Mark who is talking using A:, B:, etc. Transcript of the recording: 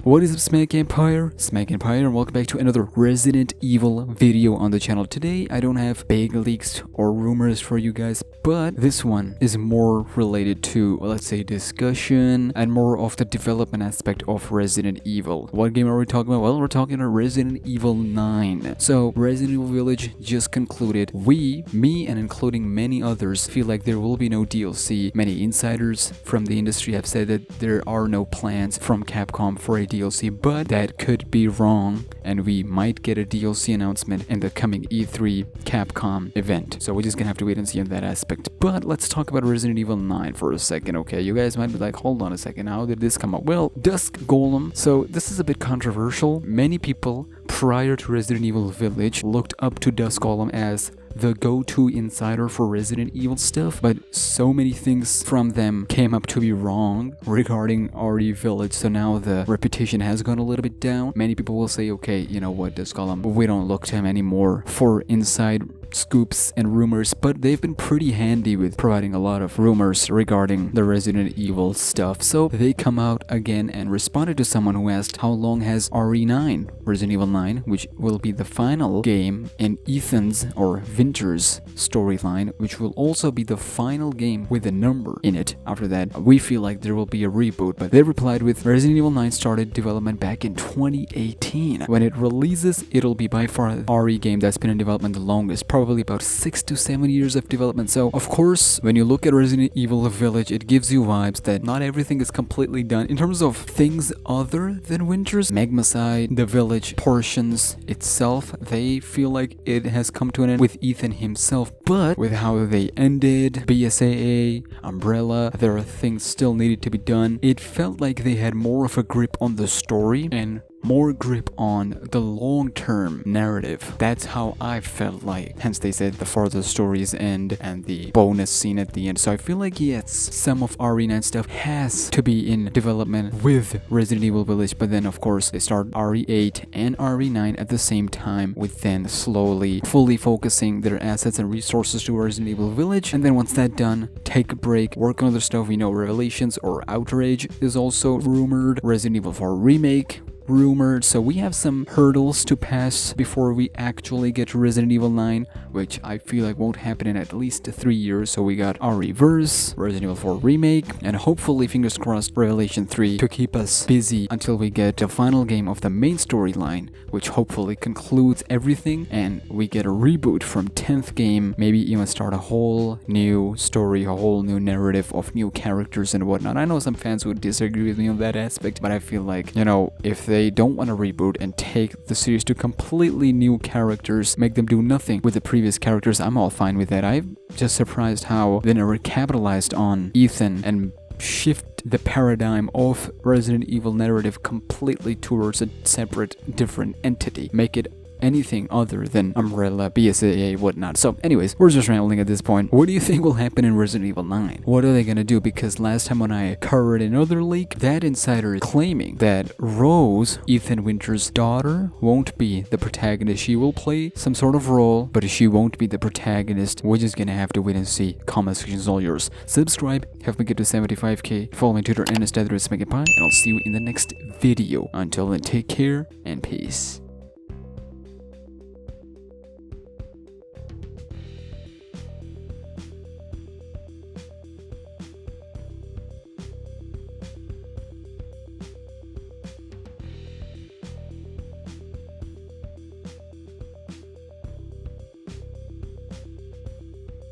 A: What is up, SmackNPie? SmackNPie, and welcome back to another Resident Evil video on the channel. Today I don't have big leaks or rumors for you guys, but this one is more related to, let's say, discussion and more of the development aspect of Resident Evil. What game are we talking about? Well, we're talking about Resident Evil 9. So Resident Evil Village just concluded. Me and including many others, feel like there will be no DLC. Many insiders from the industry have said that there are no plans from Capcom for a DLC, but that could be wrong, and we might get a DLC announcement in the coming E3 Capcom event. So we're just gonna have to wait and see on that aspect. But let's talk about Resident Evil 9 for a second, okay? You guys might be like, hold on a second, how did this come up? Well, Dusk Golem. So this is a bit controversial. Many people prior to Resident Evil Village looked up to Dusk Golem as the go-to insider for Resident Evil stuff, but so many things from them came up to be wrong regarding RE Village, so now the reputation has gone a little bit down. Many people will say, okay, you know what, Dusk Golem, we don't look to him anymore for inside scoops and rumors, but they've been pretty handy with providing a lot of rumors regarding the Resident Evil stuff. So they come out again and responded to someone who asked, how long has RE9, Resident Evil 9, which will be the final game in Ethan's or Winter's storyline, which will also be the final game with a number in it. After that, we feel like there will be a reboot, but they replied with, Resident Evil 9 started development back in 2018. When it releases, it'll be by far the RE game that's been in development the longest, probably about 6 to 7 years of development. So of course, when you look at Resident Evil Village, it gives you vibes that not everything is completely done in terms of things other than Winters. Magmacide, the village portions itself, they feel like it has come to an end with Ethan himself, but with how they ended, BSAA, Umbrella, there are things still needed to be done. It felt like they had more of a grip on the story and more grip on the long-term narrative. That's how I felt like. Hence they said the farther stories end and the bonus scene at the end. So I feel like yes, some of RE9 stuff has to be in development with Resident Evil Village, but then of course they start RE8 and RE9 at the same time, with then slowly fully focusing their assets and resources to Resident Evil Village, and then once that's done, take a break, work on other stuff. We know Revelations or Outrage is also rumored, Resident Evil 4 Remake rumored, so we have some hurdles to pass before we actually get to Resident Evil 9, which I feel like won't happen in at least 3 years. So we got RE-verse, Resident Evil 4 Remake, and hopefully, fingers crossed, Revelation 3 to keep us busy until we get the final game of the main storyline, which hopefully concludes everything, and we get a reboot from 10th game, maybe even start a whole new story, a whole new narrative of new characters and whatnot. I know some fans would disagree with me on that aspect, but I feel like, you know, if they don't want to reboot and take the series to completely new characters, make them do nothing with the previous characters, I'm all fine with that. I'm just surprised how they never capitalized on Ethan and shift the paradigm of Resident Evil narrative completely towards a separate, different entity. Make it anything other than Umbrella, BSAA, whatnot. So anyways, we're just rambling at this point. What do you think will happen in Resident Evil 9? What are they gonna do? Because last time when I covered another leak, that insider is claiming that Rose, Ethan Winter's daughter, won't be the protagonist. She will play some sort of role, but she won't be the protagonist. We're just gonna have to wait and see. Comment section is all yours. Subscribe, help me get to 75k. Follow me on Twitter and Instagram, SmackNPie, and I'll see you in the next video. Until then, take care and peace.